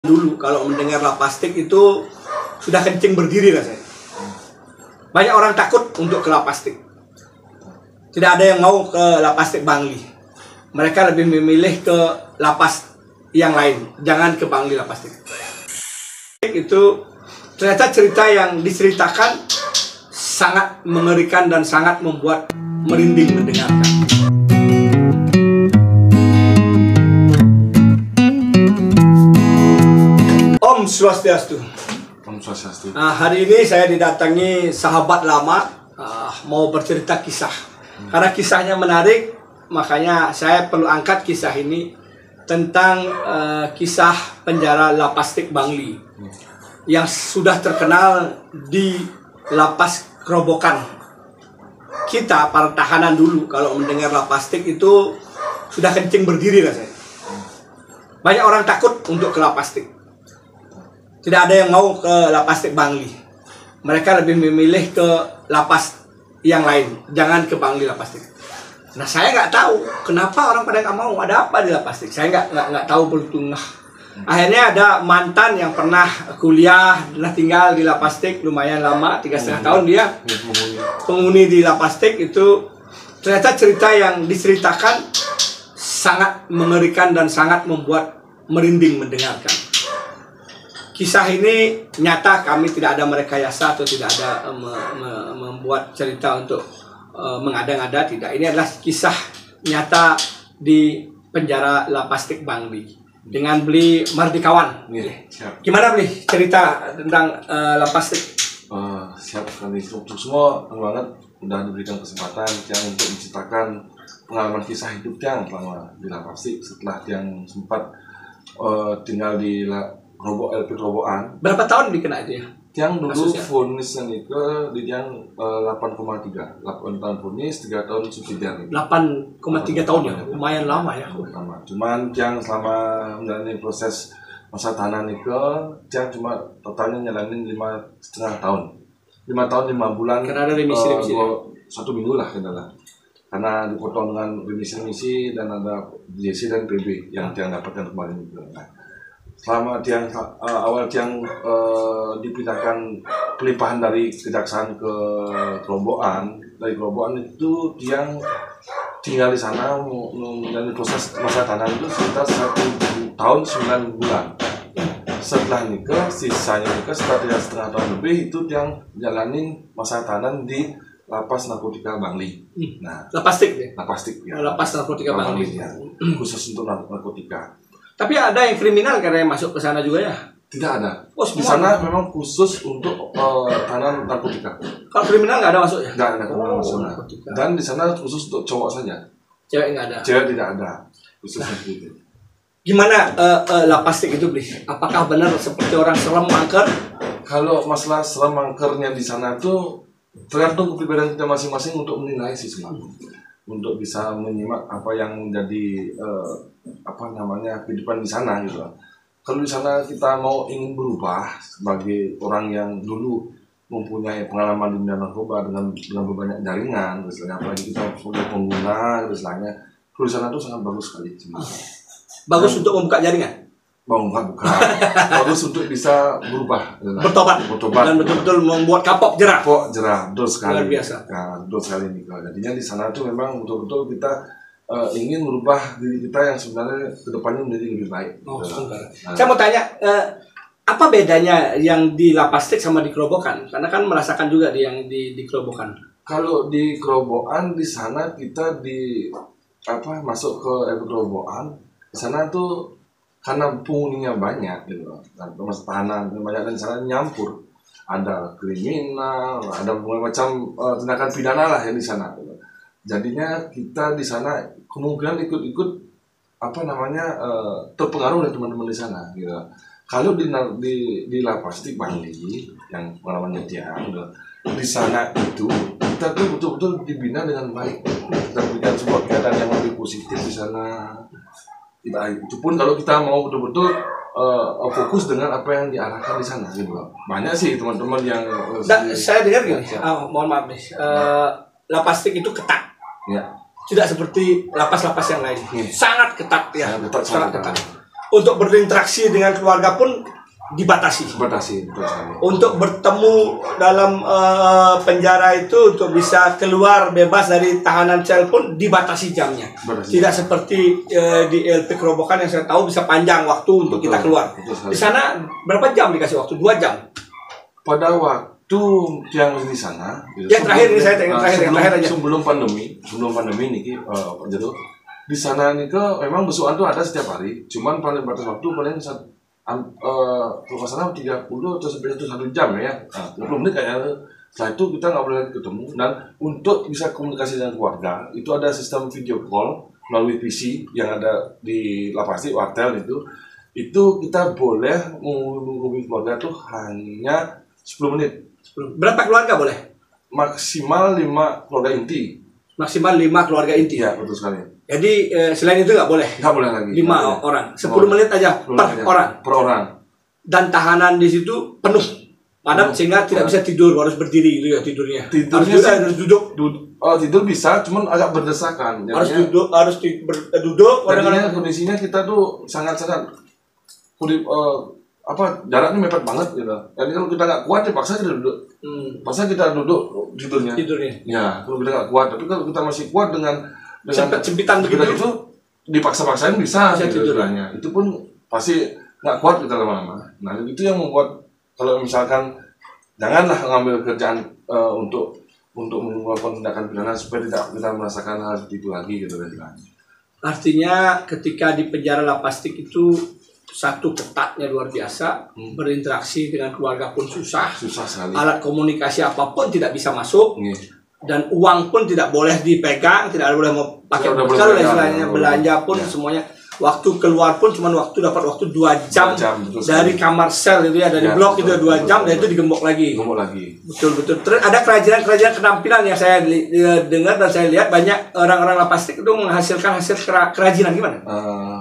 Dulu kalau mendengar lapastik itu sudah kencing berdiri rasanya. Banyak orang takut untuk ke lapastik. Tidak ada yang mau ke lapastik Bangli. Mereka lebih memilih ke lapas yang lain, jangan ke Bangli lapastik. Itu ternyata cerita yang diceritakan sangat mengerikan dan sangat membuat merinding mendengarkan. Om Swastiastu. Om Swastiastu. Hari ini saya didatangi sahabat lama, mau bercerita kisah. Karena kisahnya menarik, makanya saya perlu angkat kisah ini tentang kisah penjara Lapastik Bangli yang sudah terkenal di lapas Kerobokan. Kita para tahanan dulu kalau mendengar lapastik itu sudah kencing berdiri rasanya. Banyak orang takut untuk ke lapastik. Tidak ada yang mau ke lapastik Bangli. Mereka lebih memilih ke lapas yang lain, jangan ke Bangli lapastik. Nah, saya nggak tahu kenapa orang pada nggak mau. Ada apa di lapastik? Saya nggak tahu bertungah. Akhirnya ada mantan yang pernah kuliah, pernah tinggal di lapastik lumayan lama, 3,5 tahun dia penghuni di lapastik. Itu ternyata cerita yang diceritakan sangat mengerikan dan sangat membuat merinding mendengarkan. Kisah ini nyata, kami tidak ada merekayasa atau tidak ada membuat cerita untuk mengada-ngada, tidak. Ini adalah kisah nyata di penjara Lapastik Bangli dengan Bli Mardikawan. Gimana Bli cerita tentang Lapastik? Siap sekali untuk semua, banget udah diberikan kesempatan yang untuk menceritakan pengalaman kisah hidup yang selama di Lapastik setelah yang sempat tinggal di LP Kerobokan. Berapa tahun dikena itu ya? Yang dulu vonisnya itu di yang 8,3. 8 tahun vonis, 3 tahun subsidiar. 8,3 tahun ya? Lumayan lama ya. Lama. Cuman yang selama menjalani proses masa tahanan itu, yang cuma totalnya nyalanin 5,5 tahun. 5 tahun 5 bulan. Karena ada remisi-remisi. 1 minggu lah kendala. Karena dipotong dengan remisi-remisi dan ada JC dan PB yang dapatkan kemarin itu. Selama yang awal yang dipindahkan pelimpahan dari kejaksaan ke Kerobokan, dari Kerobokan itu yang tinggal di sana menjalani proses masa tahanan itu sekitar 1 tahun 9 bulan. Setelah nikah, sisanya nikah setelah 3,5 tahun lebih itu yang jalanin masa tahanan di Lapas Narkotika Bangli. Nah, Lapastik ya? Lapastik ya. Lapas Narkotika Bangli ya. Khusus untuk narkotika. Tapi ada yang kriminal karena yang masuk ke sana juga ya? Tidak ada. Oh, di sana memang khusus untuk tahanan narkotika. Kalau kriminal nggak ada masuk ya? Nggak ada masuk. Dan di sana khusus untuk cowok saja. Cewek nggak ada? Cewek tidak ada. Khusus itu. Gimana Lapastik itu, Bli? Apakah benar seperti orang selam angker? Kalau masalah selam angkernya di sana tuh tergantung kepribadian kita masing-masing untuk menilai sih semua. Untuk bisa menyimak apa yang menjadi kehidupan di sana gitu. Kalau di sana kita mau ingin berubah sebagai orang yang dulu mempunyai pengalaman di dunia narkoba dengan berbanyak jaringan, misalnya apalagi kita sebagai pengguna, misalnya, kalau di sana itu sangat bagus sekali. Bagus untuk membuka jaringan? Bukan. Bagus untuk bisa berubah. Bertobat. Dan betul-betul membuat kapok jerah. Betul sekali. Luar biasa. Betul sekali nih. Jadinya di sana tuh memang betul-betul kita ingin merubah diri kita yang sebenarnya kedepannya menjadi lebih baik. Saya mau tanya, apa bedanya yang di Lapastik sama di Kerobokan? Karena kan merasakan juga yang di Kerobokan. Kalau di Kerobokan di sana kita masuk ke Kerobokan, di sana tuh karena penghuninya banyak gitu, masa tahanan banyak dan sana nyampur, ada kriminal, ada macam tindakan pidana lah yang di sana. Gitu. Jadinya kita di sana kemungkinan ikut terpengaruh oleh teman-teman di sana. Gitu. Kalau di Lapastik Bangli yang pengalamannya dia, gitu, di sana itu kita tuh betul-betul dibina dengan baik. Kita berikan sebuah keadaan yang lebih positif di sana. Itu pun kalau kita mau betul-betul fokus dengan apa yang diarahkan di sana gitu. Banyak sih teman-teman yang saya dengar gini, mohon maaf nih, Lapastik itu ketat ya, tidak seperti lapas-lapas yang lain. Sangat ketat ya, sangat ketat. untuk berinteraksi dengan keluarga pun dibatasi. Betul sekali. Untuk bertemu dalam penjara itu untuk bisa keluar bebas dari tahanan sel pun dibatasi jamnya. Tidak seperti di LP Kerobokan yang saya tahu bisa panjang waktu untuk kita keluar. Di sana berapa jam dikasih waktu? 2 jam. Pada waktu yang di sana, yang terakhir ini saya terakhir aja. Sebelum pandemi nih, Pak Jero, di sana nih memang besukan tuh ada setiap hari. Cuman paling batas waktu paling kalau salah 30 atau sampai 1 jam ya, 30 menit kayaknya. Setelah itu kita nggak boleh ketemu, dan untuk bisa komunikasi dengan keluarga itu ada sistem video call melalui PC yang ada di lapas wartel itu kita boleh menghubungi keluarga tuh hanya 10 menit. Berapa keluarga boleh? Maksimal 5 keluarga inti. Maksimal 5 keluarga inti. Ya, betul sekali. Jadi selain itu nggak boleh? Nggak boleh lagi. 5 orang, 10 menit aja per orang. Dan tahanan di situ penuh, padat sehingga tidak bisa tidur, harus berdiri gitu ya tidurnya. Harus duduk. Tidur bisa, cuman agak berdesakan. Harus duduk. Kadang-kadang kondisinya kita tuh sangat-sangat jaraknya mepet banget gitu. Jadi kalau kita nggak kuat, paksa kita duduk. Paksa kita duduk tidurnya. Ya, kalau kita nggak kuat. Tapi kalau kita masih kuat dengan sempitan begitu itu dipaksa-paksain bisa tidurnya. Itu pun pasti nggak kuat kita lama-lama. Nah, itu yang membuat kalau misalkan janganlah ngambil kerjaan untuk melakukan tindakan pidana supaya tidak kita merasakan hal seperti itu lagi gitu kan. Artinya ketika di penjara Lapastik itu satu ketatnya luar biasa, berinteraksi dengan keluarga pun susah sekali. Alat komunikasi apapun tidak bisa masuk. Dan uang pun tidak boleh dipegang, tidak boleh mau pakai bekal istilahnya, belanja pun semuanya. Waktu keluar pun cuma dapat waktu 2 jam dari kamar sel itu ya, dari blok itu 2 jam, dan itu digembok lagi. Betul. Terus ada kerajinan penampilan yang saya dengar dan saya lihat banyak orang-orang Lapastik itu menghasilkan hasil kerajinan gimana?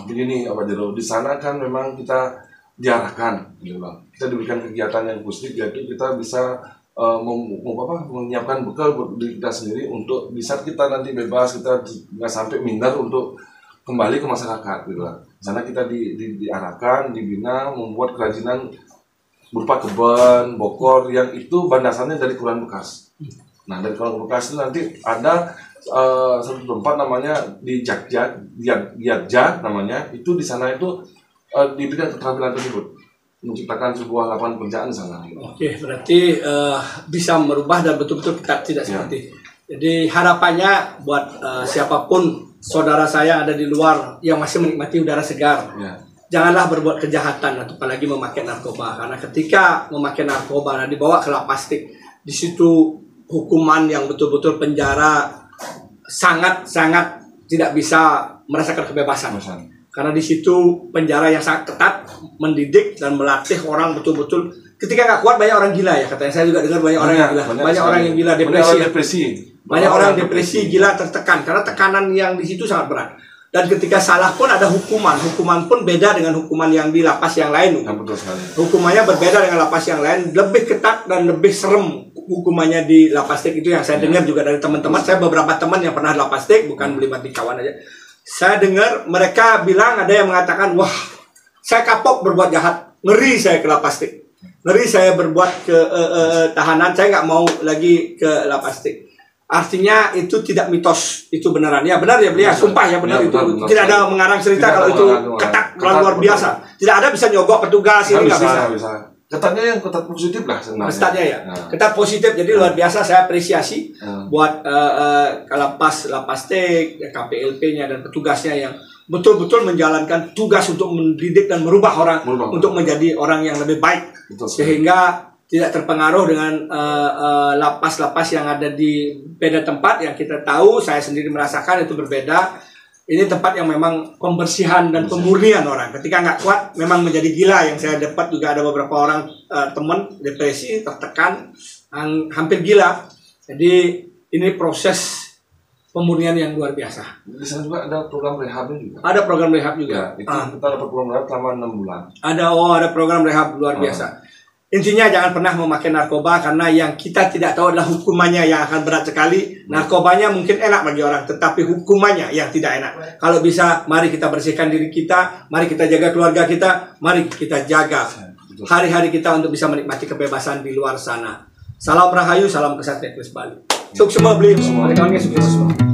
Begini Pak Jero, di sana kan memang kita diarahkan, gitu Bang. Kita diberikan kegiatan yang positif, yaitu kita bisa menyiapkan bekal buat diri kita sendiri untuk di saat kita nanti bebas, kita nggak sampai minder untuk kembali ke masyarakat gitu lah. Di sana kita diarahkan, dibina, membuat kerajinan berupa kebun, bokor yang itu bahan dasarnya dari koran bekas. Nah, dari koran bekas itu nanti ada satu tempat namanya di Giatja namanya, itu di sana itu diberikan keterampilan tersebut, menciptakan sebuah lapangan pekerjaan di sana. Oke, berarti bisa merubah dan betul-betul kita tidak seperti. Jadi harapannya buat siapapun saudara saya ada di luar yang masih menikmati udara segar, janganlah berbuat kejahatan atau apalagi memakai narkoba, karena ketika memakai narkoba dan dibawa ke Lapastik, di situ hukuman yang betul-betul penjara sangat-sangat tidak bisa merasakan kebebasan. Karena di situ penjara yang sangat ketat, mendidik dan melatih orang betul-betul. Ketika nggak kuat banyak orang gila ya, katanya saya juga dengar banyak orang yang gila, banyak orang yang gila, depresi. Banyak orang depresi, gila, tertekan karena tekanan yang di situ sangat berat. Dan ketika salah pun ada hukuman pun beda dengan hukuman yang di lapas yang lain. Hukumannya berbeda dengan lapas yang lain, lebih ketat dan lebih serem hukumannya di Lapastik itu yang saya dengar juga dari teman-teman. Saya beberapa teman yang pernah di Lapastik, bukan melibat di kawan aja. Saya dengar mereka bilang, ada yang mengatakan, wah, saya kapok berbuat jahat, ngeri saya ke Lapastik, ngeri saya berbuat ke tahanan, saya nggak mau lagi ke Lapastik. Artinya itu tidak mitos, itu beneran. Ya benar ya beliau, sumpah ya benar itu. Tidak ada mengarang cerita kalau itu ketat luar biasa. Tidak ada bisa nyogok petugas, ini nggak bisa. Ketatnya yang ketat positif lah sebenarnya. Ketatnya ya, ketat positif. Jadi luar biasa, saya apresiasi buat Lapastik, KPLP-nya dan petugasnya yang betul-betul menjalankan tugas untuk mendidik dan merubah orang untuk menjadi orang yang lebih baik. Sehingga tidak terpengaruh dengan lapas-lapas yang ada di beda tempat yang kita tahu, saya sendiri merasakan itu berbeda. Ini tempat yang memang pembersihan dan pemurnian orang. Ketika nggak kuat, memang menjadi gila. Yang saya dapat juga ada beberapa orang teman depresi, tertekan, hampir gila. Jadi ini proses pemurnian yang luar biasa. Di sana juga ada program rehabnya juga. Ada program rehab juga. Ya, itu kita dapat program rehab selama 6 bulan. Ada program rehab luar biasa. Intinya jangan pernah memakai narkoba, karena yang kita tidak tahu adalah hukumannya yang akan berat sekali. Narkobanya mungkin enak bagi orang, tetapi hukumannya yang tidak enak. Kalau bisa, mari kita bersihkan diri kita, mari kita jaga keluarga kita, mari kita jaga hari-hari kita untuk bisa menikmati kebebasan di luar sana. Salam Rahayu, salam Kesatria Keris Bali. Sukses semua beli, kawan-kawan, sukses semua.